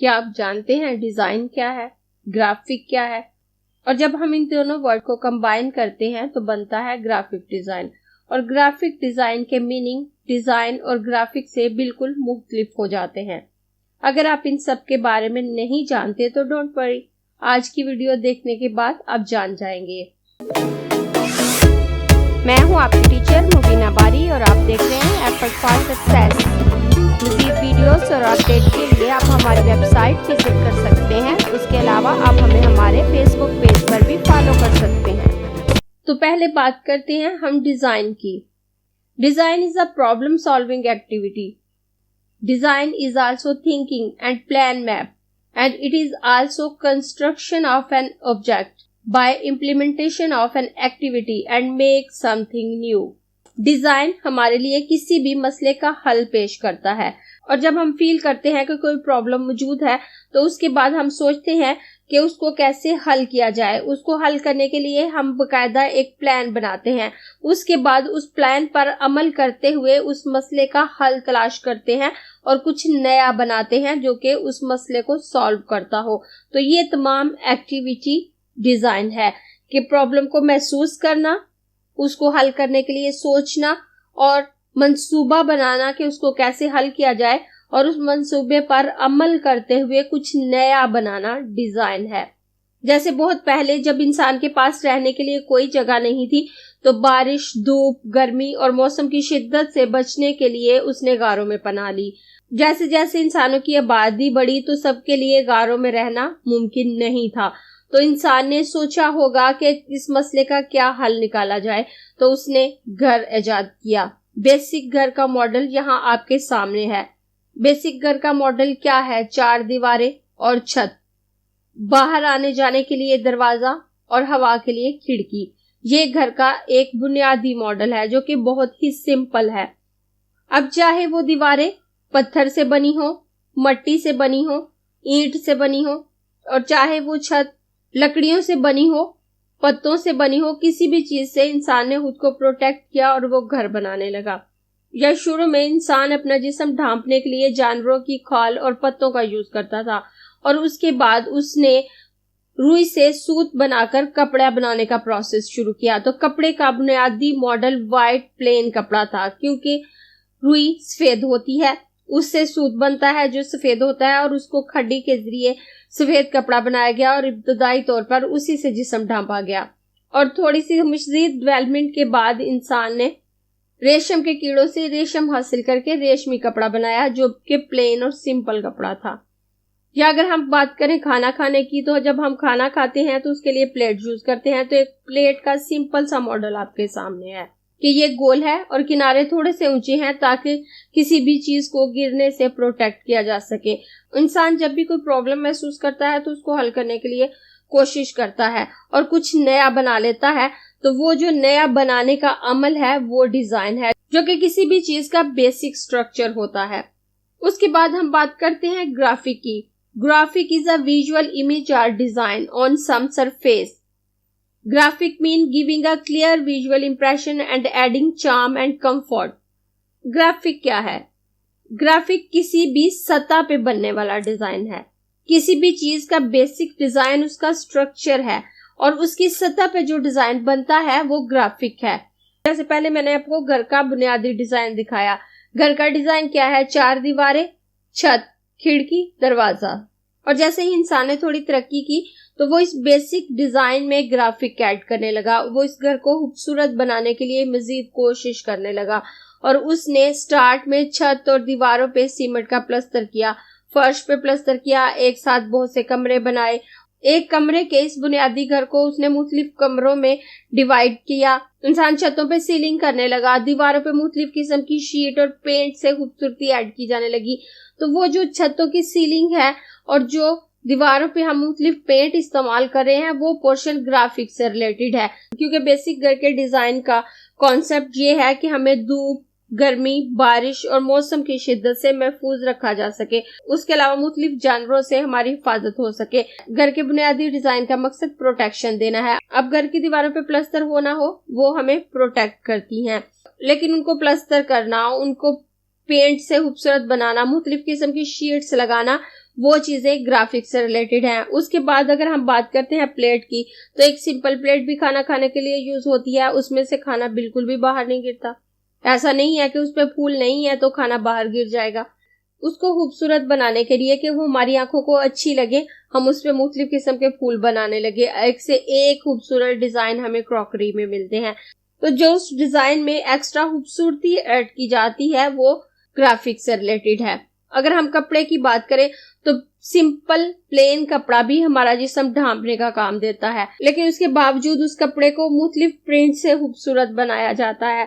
क्या आप जानते हैं डिजाइन क्या है, ग्राफिक क्या है? और जब हम इन दोनों वर्ड को कंबाइन करते हैं तो बनता है ग्राफिक डिजाइन। और ग्राफिक डिजाइन के मीनिंग डिजाइन और ग्राफिक से बिल्कुल मुख्तलिफ हो जाते हैं। अगर आप इन सब के बारे में नहीं जानते तो डोंट वरी, आज की वीडियो देखने के बाद आप जान जाएंगे। मैं हूं आपकी टीचर मुबीना बारी और आप देख रहे हैं एफर्ट फॉर सक्सेस। मज़ीद वीडियोस और अपडेट के लिए आप हमारी वेबसाइट विजिट कर सकते हैं। उसके अलावा आप हमें हमारे फेसबुक पेज पर भी फॉलो कर सकते हैं। तो पहले बात करते हैं हम डिजाइन की। Design is a problem solving activity. Design is also thinking and plan map and it is also construction of an object by implementation of an activity and make something new। Design हमारे लिए किसी भी मसले का हल पेश करता है, और जब हम फील करते हैं कि कोई प्रॉब्लम मौजूद है तो उसके बाद हम सोचते हैं कि उसको कैसे हल किया जाए। उसको हल करने के लिए हम बाकायदा एक प्लान बनाते हैं। उसके बाद उस प्लान पर अमल करते हुए उस मसले का हल तलाश करते हैं और कुछ नया बनाते हैं जो कि उस मसले को सॉल्व करता हो। तो ये तमाम एक्टिविटी डिजाइन है कि प्रॉब्लम को महसूस करना, उसको हल करने के लिए सोचना और मंसूबा बनाना कि उसको कैसे हल किया जाए, और उस मंसूबे पर अमल करते हुए कुछ नया बनाना डिजाइन है। जैसे बहुत पहले जब इंसान के पास रहने के लिए कोई जगह नहीं थी तो बारिश, धूप, गर्मी और मौसम की शिद्दत से बचने के लिए उसने गारों में पनाह ली। जैसे जैसे इंसानों की आबादी बढ़ी तो सबके लिए गारों में रहना मुमकिन नहीं था, तो इंसान ने सोचा होगा कि इस मसले का क्या हल निकाला जाए, तो उसने घर इजाद किया। बेसिक घर का मॉडल यहाँ आपके सामने है। बेसिक घर का मॉडल क्या है? 4 दीवारें और छत, बाहर आने जाने के लिए दरवाजा और हवा के लिए खिड़की। ये घर का एक बुनियादी मॉडल है जो कि बहुत ही सिंपल है। अब चाहे वो दीवारें पत्थर से बनी हो, मट्टी से बनी हो, ईंट से बनी हो, और चाहे वो छत लकड़ियों से बनी हो, पत्तों से बनी हो, किसी भी चीज से इंसान ने खुद को प्रोटेक्ट किया और वो घर बनाने लगा। या शुरू में इंसान अपना जिस्म ढांपने के लिए जानवरों की खाल और पत्तों का यूज करता था, और उसके बाद उसने रुई से सूत बनाकर कपड़ा बनाने का प्रोसेस शुरू किया। तो कपड़े का बुनियादी मॉडल वाइट प्लेन कपड़ा था, क्योंकि रुई सफेद होती है, उससे सूत बनता है जो सफेद होता है, और उसको खड्डी के जरिए सफेद कपड़ा बनाया गया और इब्तदाई तौर पर उसी से जिस्म ढांपा गया। और थोड़ी सी मज़ीद डेवलपमेंट के बाद इंसान ने रेशम के कीड़ों से रेशम हासिल करके रेशमी कपड़ा बनाया जो कि प्लेन और सिंपल कपड़ा था। या अगर हम बात करें खाना खाने की, तो जब हम खाना खाते हैं तो उसके लिए प्लेट यूज करते हैं। तो एक प्लेट का सिंपल सा मॉडल आपके सामने है कि ये गोल है और किनारे थोड़े से ऊंचे हैं ताकि किसी भी चीज को गिरने से प्रोटेक्ट किया जा सके। इंसान जब भी कोई प्रॉब्लम महसूस करता है तो उसको हल करने के लिए कोशिश करता है और कुछ नया बना लेता है। तो वो जो नया बनाने का अमल है वो डिजाइन है, जो कि किसी भी चीज का बेसिक स्ट्रक्चर होता है। उसके बाद हम बात करते हैं ग्राफिक की। Graphic is a visual image और design on some surface. Graphic mean giving a clear visual impression and adding charm and comfort। Graphic क्या है? ग्राफिक किसी भी सतह पे बनने वाला डिजाइन है। किसी भी चीज का बेसिक डिजाइन उसका स्ट्रक्चर है, और उसकी सतह पे जो डिजाइन बनता है वो ग्राफिक है। जैसे पहले मैंने आपको घर का बुनियादी डिजाइन दिखाया। घर का डिजाइन क्या है? 4 दीवारें, छत, खिड़की, दरवाजा। और जैसे ही इंसान ने थोड़ी तरक्की की तो वो इस बेसिक डिजाइन में ग्राफिक ऐड करने लगा। वो इस घर को खूबसूरत बनाने के लिए मजीद कोशिश करने लगा, और उसने स्टार्ट में छत और दीवारों पे सीमेंट का प्लास्टर किया, फर्श पे प्लास्टर किया, एक साथ बहुत से कमरे बनाए। एक कमरे के इस बुनियादी घर को उसने मुख्तलिफ कमरों में डिवाइड किया। इंसान छतों पे सीलिंग करने लगा, दीवारों पे मुख्तलिफ किस्म की शीट और पेंट से खूबसूरती ऐड की जाने लगी। तो वो जो छतों की सीलिंग है और जो दीवारों पे हम मुख्तलिफ पेंट इस्तेमाल कर रहे हैं वो पोर्शन ग्राफिक से रिलेटेड है, क्योंकि बेसिक घर के डिजाइन का कॉन्सेप्ट ये है कि हमें धूप, गर्मी, बारिश और मौसम की शिद्दत से महफूज रखा जा सके। उसके अलावा मुख्तलिफ जानवरों से हमारी हिफाजत हो सके। घर के बुनियादी डिजाइन का मकसद प्रोटेक्शन देना है। अब घर की दीवारों पे प्लास्टर हो ना हो, वो हमें प्रोटेक्ट करती हैं, लेकिन उनको प्लास्टर करना, उनको पेंट से खूबसूरत बनाना, मुख्तलिफ किस्म की शीट्स लगाना, वो चीजें ग्राफिक्स से रिलेटेड हैं। उसके बाद अगर हम बात करते हैं प्लेट की, तो एक सिंपल प्लेट भी खाना खाने के लिए यूज होती है, उसमें से खाना बिल्कुल भी बाहर नहीं गिरता। ऐसा नहीं है कि उस पे फूल नहीं है तो खाना बाहर गिर जाएगा। उसको खूबसूरत बनाने के लिए कि वो हमारी आंखों को अच्छी लगे, हम उस पे मुख्तलिफ किस्म के फूल बनाने लगे। एक से एक खूबसूरत डिजाइन हमें क्रॉकरी में मिलते हैं। तो जो उस डिजाइन में एक्स्ट्रा खूबसूरती ऐड की जाती है वो ग्राफिक्स से रिलेटेड है। अगर हम कपड़े की बात करें तो सिंपल प्लेन कपड़ा भी हमारा जिस्म ढांपने का काम देता है, लेकिन उसके बावजूद उस कपड़े को मुख्तलिफ प्रिंट से खूबसूरत बनाया जाता है।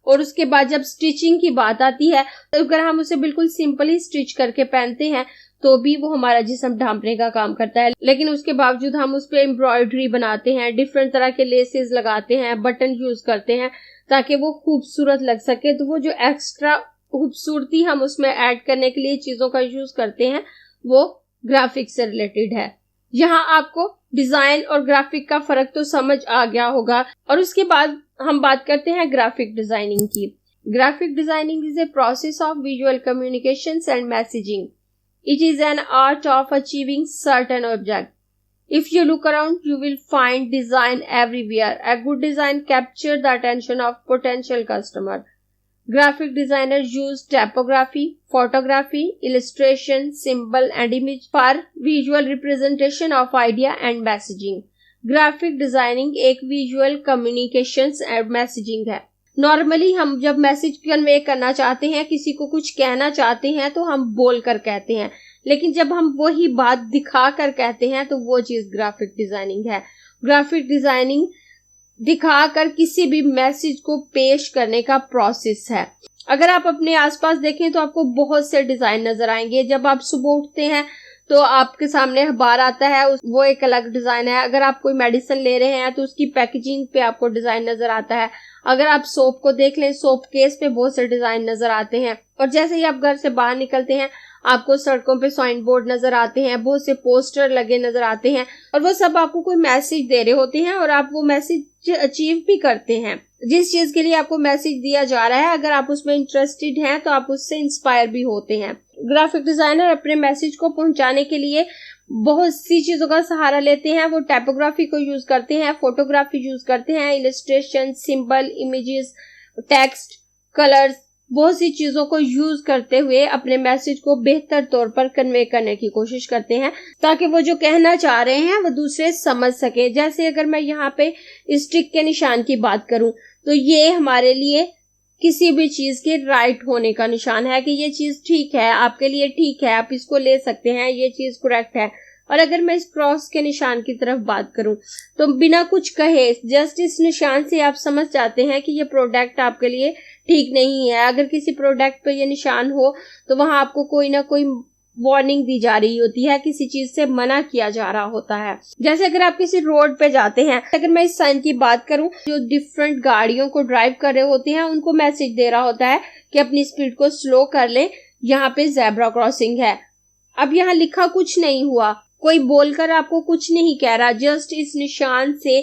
और उसके बाद जब स्टिचिंग की बात आती है तो अगर हम उसे बिल्कुल सिंपल ही स्टिच करके पहनते हैं तो भी वो हमारा जिस्म ढांपने का काम करता है, लेकिन उसके बावजूद हम उस पर एम्ब्रॉयडरी बनाते हैं, डिफरेंट तरह के लेसेस लगाते हैं, बटन यूज करते हैं ताकि वो खूबसूरत लग सके। तो वो जो एक्स्ट्रा खूबसूरती हम उसमें ऐड करने के लिए चीजों का यूज करते हैं वो ग्राफिक्स से रिलेटेड है। यहाँ आपको डिजाइन और ग्राफिक का फर्क तो समझ आ गया होगा। और उसके बाद हम बात करते हैं ग्राफिक डिजाइनिंग की। Graphic designing is a process of visual communications and messaging. It is an art of achieving certain object. If you look around, you will find design everywhere. A good design captures the attention of potential customer. Graphic designers use typography, photography, illustration, symbol and image for visual representation of idea and messaging. Graphic designing एक visual communications and messaging है। Normally हम जब message convey करना चाहते हैं, किसी को कुछ कहना चाहते हैं तो हम बोल कर कहते हैं, लेकिन जब हम वही बात दिखा कर कहते हैं तो वो चीज ग्राफिक डिजाइनिंग है। ग्राफिक डिजाइनिंग दिखाकर किसी भी मैसेज को पेश करने का प्रोसेस है। अगर आप अपने आसपास देखें तो आपको बहुत से डिजाइन नजर आएंगे। जब आप सुबह उठते हैं तो आपके सामने अखबार आता है, वो एक अलग डिजाइन है। अगर आप कोई मेडिसिन ले रहे हैं तो उसकी पैकेजिंग पे आपको डिजाइन नजर आता है। अगर आप सोप को देख लें, सोप केस पे बहुत से डिजाइन नजर आते हैं। और जैसे ही आप घर से बाहर निकलते हैं आपको सड़कों पे साइन बोर्ड नजर आते हैं, बहुत से पोस्टर लगे नजर आते हैं, और वो सब आपको कोई मैसेज दे रहे होते हैं और आप वो मैसेज अचीव भी करते हैं। जिस चीज के लिए आपको मैसेज दिया जा रहा है, अगर आप उसमें इंटरेस्टेड हैं तो आप उससे इंस्पायर भी होते हैं। ग्राफिक डिजाइनर अपने मैसेज को पहुंचाने के लिए बहुत सी चीजों का सहारा लेते हैं। वो टाइपोग्राफी को यूज करते हैं, फोटोग्राफी यूज करते हैं, illustration, symbol, images, text, colours, बहुत सी चीजों को यूज करते हुए अपने मैसेज को बेहतर तौर पर कन्वे करने की कोशिश करते हैं ताकि वो जो कहना चाह रहे हैं वो दूसरे समझ सके। जैसे अगर मैं यहाँ पे स्टिक के निशान की बात करूं तो ये हमारे लिए किसी भी चीज के राइट होने का निशान है कि ये चीज ठीक है, आपके लिए ठीक है, आप इसको ले सकते हैं, ये चीज करेक्ट है। और अगर मैं इस क्रॉस के निशान की तरफ बात करूं तो बिना कुछ कहे जस्ट इस निशान से आप समझ जाते हैं कि ये प्रोडक्ट आपके लिए ठीक नहीं है। अगर किसी प्रोडक्ट पे ये निशान हो तो वहां आपको कोई ना कोई वार्निंग दी जा रही होती है, किसी चीज से मना किया जा रहा होता है। जैसे अगर आप किसी रोड पे जाते हैं, अगर मैं इस साइन की बात करूं, जो डिफरेंट गाड़ियों को ड्राइव कर रहे होते हैं उनको मैसेज दे रहा होता है कि अपनी स्पीड को स्लो कर लें, यहाँ पे ज़ेब्रा क्रॉसिंग है। अब यहाँ लिखा कुछ नहीं हुआ, कोई बोलकर आपको कुछ नहीं कह रहा, जस्ट इस निशान से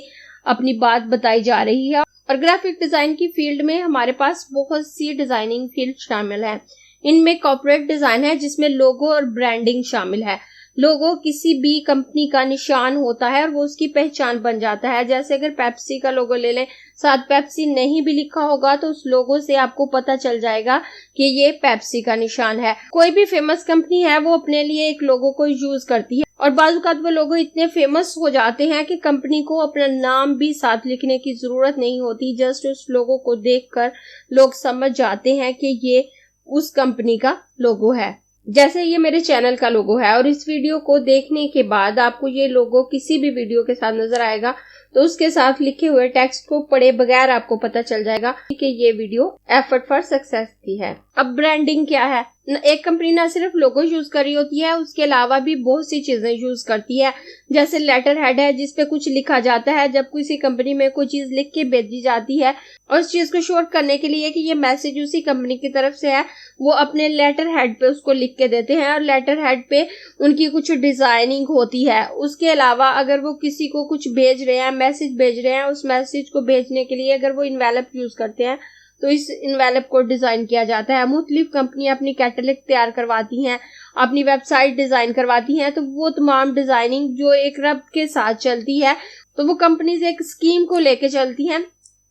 अपनी बात बताई जा रही है। और ग्राफिक डिजाइन की फील्ड में हमारे पास बहुत सी डिजाइनिंग फील्ड शामिल है। इनमें कॉर्पोरेट डिजाइन है जिसमें लोगो और ब्रांडिंग शामिल है। लोगो किसी भी कंपनी का निशान होता है और वो उसकी पहचान बन जाता है। जैसे अगर पेप्सी का लोगो ले लें, साथ पेप्सी नहीं भी लिखा होगा तो उस लोगो से आपको पता चल जाएगा कि ये पेप्सी का निशान है। कोई भी फेमस कंपनी है वो अपने लिए एक लोगो को यूज करती है और बाज़-औक़ात वो लोगो इतने फेमस हो जाते हैं कि कंपनी को अपना नाम भी साथ लिखने की जरूरत नहीं होती। जस्ट उस लोगो को देखकर लोग समझ जाते हैं कि ये उस कंपनी का लोगो है। जैसे ये मेरे चैनल का लोगो है और इस वीडियो को देखने के बाद आपको ये लोगो किसी भी वीडियो के साथ नजर आएगा तो उसके साथ लिखे हुए टेक्स्ट को पढ़े बगैर आपको पता चल जाएगा कि ये वीडियो एफर्ट फॉर सक्सेस की है। अब ब्रांडिंग क्या है? एक कंपनी ना सिर्फ लोगो यूज कर रही होती है, उसके अलावा भी बहुत सी चीजें यूज करती है। जैसे लेटर हेड है जिसपे कुछ लिखा जाता है। जब किसी कंपनी में कोई चीज लिख के भेजी जाती है और उस चीज को शोर करने के लिए कि ये मैसेज उसी कंपनी की तरफ से है, वो अपने लेटर हेड पे उसको लिख के देते हैं और लेटर हेड पे उनकी कुछ डिजाइनिंग होती है। उसके अलावा अगर वो किसी को कुछ भेज रहे हैं, मैसेज भेज रहे हैं, उस मैसेज को भेजने के लिए अगर वो इन्वेलप यूज करते हैं तो इस इन्वेलप को डिजाइन किया जाता है। मुख्तलिफ कंपनियां अपनी कैटलॉग तैयार करवाती हैं, अपनी वेबसाइट डिजाइन करवाती हैं, तो वो तमाम डिजाइनिंग जो एक रब्त के साथ चलती है, तो वो कंपनीज एक स्कीम को लेके चलती हैं,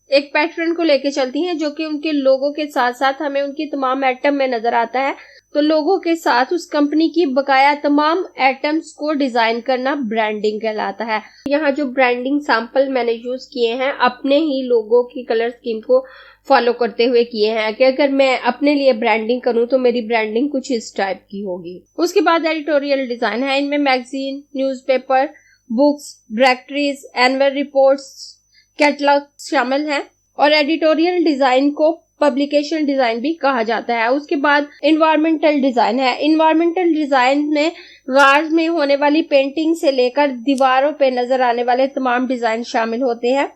एक पैटर्न को लेके चलती हैं, जो कि उनके लोगों के साथ साथ हमें उनकी तमाम एटम में नजर आता है। तो लोगों के साथ उस कंपनी की बकाया तमाम एटम्स को डिजाइन करना ब्रांडिंग कहलाता है। यहाँ जो ब्रांडिंग सैंपल मैंने यूज किए हैं अपने ही लोगों की कलर स्कीम को फॉलो करते हुए किए हैं कि अगर मैं अपने लिए ब्रांडिंग करूं तो मेरी ब्रांडिंग कुछ इस टाइप की होगी। उसके बाद एडिटोरियल डिजाइन है। इनमें magazine, newspaper, books, directories, annual reports, catalogue शामिल हैं। और एडिटोरियल डिजाइन को पब्लिकेशन डिजाइन भी कहा जाता है। उसके बाद एनवायरमेंटल डिजाइन है। एनवायरमेंटल डिजाइन में गार्ज में होने वाली पेंटिंग से लेकर दीवारों पे नजर आने वाले तमाम डिजाइन शामिल होते हैं।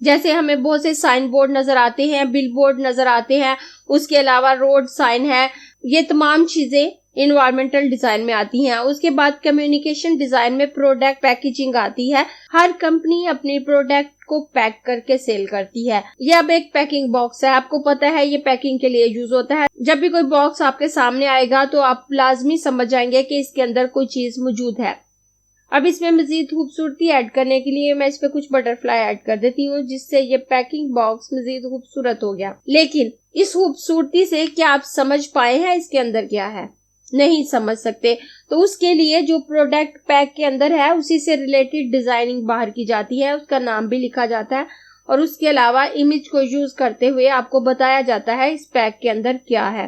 जैसे हमें बहुत से साइन बोर्ड नजर आते हैं, बिल बोर्ड नजर आते हैं, उसके अलावा रोड साइन है, ये तमाम चीजें इन्वायरमेंटल डिजाइन में आती हैं। उसके बाद कम्युनिकेशन डिजाइन में प्रोडक्ट पैकेजिंग आती है। हर कंपनी अपनी प्रोडक्ट को पैक करके सेल करती है। यह अब एक पैकिंग बॉक्स है, आपको पता है ये पैकिंग के लिए यूज होता है। जब भी कोई बॉक्स आपके सामने आएगा तो आप लाजमी समझ जाएंगे कि इसके अंदर कोई चीज मौजूद है। अब इसमें मजीद खूबसूरती ऐड करने के लिए मैं इस पे कुछ बटरफ्लाई ऐड कर देती हूँ, जिससे ये पैकिंग बॉक्स मजीद खूबसूरत हो गया। लेकिन इस खूबसूरती से क्या आप समझ पाए हैं इसके अंदर क्या है? नहीं समझ सकते। तो उसके लिए जो प्रोडक्ट पैक के अंदर है उसी से रिलेटेड डिजाइनिंग बाहर की जाती है, उसका नाम भी लिखा जाता है और उसके अलावा इमेज को यूज करते हुए आपको बताया जाता है इस पैक के अंदर क्या है।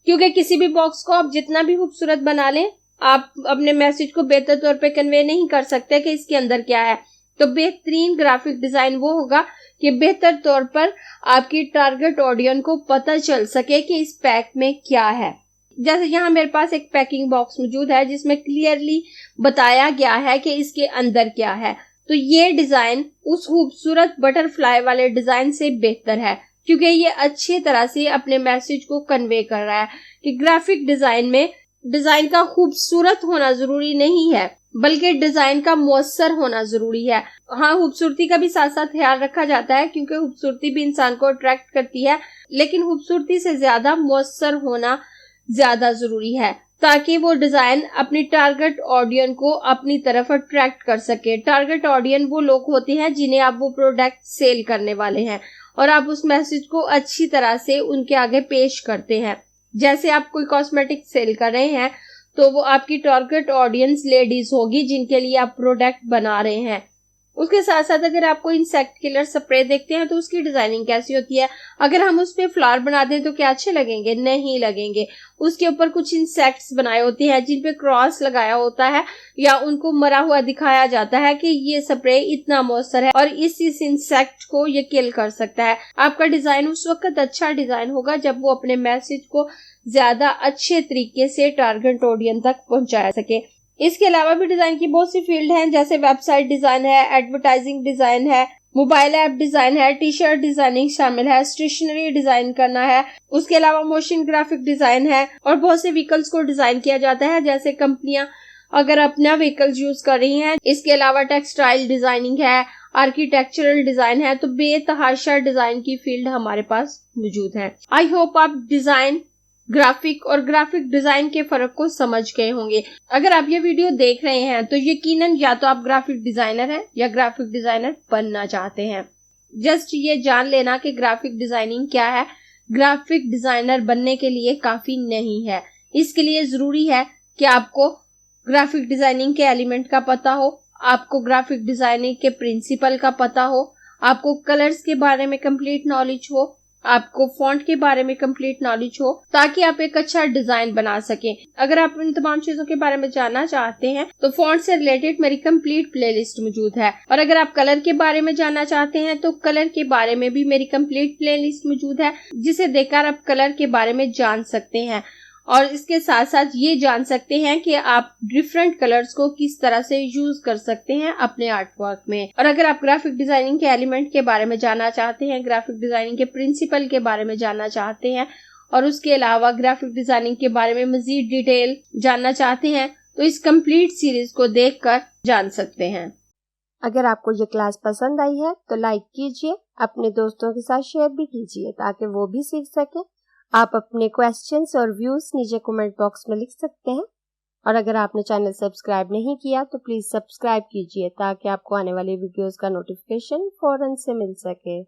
क्योंकि किसी भी बॉक्स को आप जितना भी खूबसूरत बना लें, आप अपने मैसेज को बेहतर तौर पे कन्वे नहीं कर सकते कि इसके अंदर क्या है। तो बेहतरीन ग्राफिक डिजाइन वो होगा कि बेहतर तौर पर आपकी टारगेट ऑडियंस को पता चल सके कि इस पैक में क्या है। जैसे यहाँ मेरे पास एक पैकिंग बॉक्स मौजूद है जिसमें क्लियरली बताया गया है कि इसके अंदर क्या है। तो ये डिजाइन उस खूबसूरत बटरफ्लाई वाले डिजाइन से बेहतर है, क्योंकि ये अच्छी तरह से अपने मैसेज को कन्वे कर रहा है कि ग्राफिक डिजाइन में डिजाइन का खूबसूरत होना जरूरी नहीं है, बल्कि डिजाइन का मौसर होना जरूरी है। हाँ, खूबसूरती का भी साथ साथ ख्याल रखा जाता है, क्योंकि खूबसूरती भी इंसान को अट्रैक्ट करती है, लेकिन खूबसूरती से ज्यादा मौसर होना ज्यादा जरूरी है, ताकि वो डिजाइन अपनी टारगेट ऑडियंस को अपनी तरफ अट्रैक्ट कर सके। टारगेट ऑडियंस वो लोग होते हैं जिन्हें आप वो प्रोडक्ट सेल करने वाले हैं, और आप उस मैसेज को अच्छी तरह से उनके आगे पेश करते हैं। जैसे आप कोई कॉस्मेटिक सेल कर रहे हैं तो वो आपकी टारगेट ऑडियंस लेडीज होगी जिनके लिए आप प्रोडक्ट बना रहे हैं। उसके साथ साथ अगर आपको इंसेक्ट किलर स्प्रे देखते हैं तो उसकी डिजाइनिंग कैसी होती है। अगर हम उस पे फ्लावर बना दें तो क्या अच्छे लगेंगे? नहीं लगेंगे। उसके ऊपर कुछ इंसेक्ट्स बनाए होते हैं जिन पे क्रॉस लगाया होता है या उनको मरा हुआ दिखाया जाता है कि ये स्प्रे इतना मौसर है और इस इंसेक्ट को ये किल कर सकता है। आपका डिजाइन उस वक्त अच्छा डिजाइन होगा जब वो अपने मैसेज को ज्यादा अच्छे तरीके से टारगेट ऑडियंस तक पहुंचा सके। इसके अलावा भी डिजाइन की बहुत सी फील्ड हैं, जैसे वेबसाइट डिजाइन है, एडवर्टाइजिंग डिजाइन है, मोबाइल ऐप डिजाइन है, टी शर्ट डिजाइनिंग शामिल है, स्टेशनरी डिजाइन करना है। उसके अलावा मोशन ग्राफिक डिजाइन है और बहुत से व्हीकल्स को डिजाइन किया जाता है, जैसे कंपनियां अगर अपना व्हीकल्स यूज कर रही हैं। इसके अलावा टेक्सटाइल डिजाइनिंग है, आर्किटेक्चरल डिजाइन है। तो बेतहाशा डिजाइन की फील्ड हमारे पास मौजूद है। आई होप आप डिजाइन, ग्राफिक और ग्राफिक डिजाइन के फर्क को समझ गए होंगे। अगर आप ये वीडियो देख रहे हैं तो यकीनन या तो आप ग्राफिक डिजाइनर हैं या ग्राफिक डिजाइनर बनना चाहते हैं। जस्ट ये जान लेना कि ग्राफिक डिजाइनिंग क्या है, ग्राफिक डिजाइनर बनने के लिए काफी नहीं है। इसके लिए जरूरी है कि आपको ग्राफिक डिजाइनिंग के एलिमेंट का पता हो, आपको ग्राफिक डिजाइनिंग के प्रिंसिपल का पता हो, आपको कलर्स के बारे में कंप्लीट नॉलेज हो, आपको फॉन्ट के बारे में कंप्लीट नॉलेज हो, ताकि आप एक अच्छा डिजाइन बना सकें। अगर आप इन तमाम चीजों के बारे में जानना चाहते हैं तो फॉन्ट से रिलेटेड मेरी कंप्लीट प्लेलिस्ट मौजूद है। और अगर आप कलर के बारे में जानना चाहते हैं तो कलर के बारे में भी मेरी कंप्लीट प्लेलिस्ट मौजूद है, जिसे देखकर आप कलर के बारे में जान सकते हैं और इसके साथ साथ ये जान सकते हैं कि आप डिफरेंट कलर्स को किस तरह से यूज कर सकते हैं अपने आर्ट वर्क में। और अगर आप ग्राफिक डिजाइनिंग के एलिमेंट के बारे में जानना चाहते हैं, ग्राफिक डिजाइनिंग के प्रिंसिपल के बारे में जानना चाहते हैं और उसके अलावा ग्राफिक डिजाइनिंग के बारे में मजीद डिटेल जानना चाहते हैं तो इस कंप्लीट सीरीज को देखकर जान सकते हैं। अगर आपको ये क्लास पसंद आई है तो लाइक कीजिए, अपने दोस्तों के साथ शेयर भी कीजिए ताकि वो भी सीख सके। आप अपने क्वेश्चंस और व्यूज नीचे कमेंट बॉक्स में लिख सकते हैं। और अगर आपने चैनल सब्सक्राइब नहीं किया तो प्लीज सब्सक्राइब कीजिए ताकि आपको आने वाली वीडियोस का नोटिफिकेशन फौरन से मिल सके।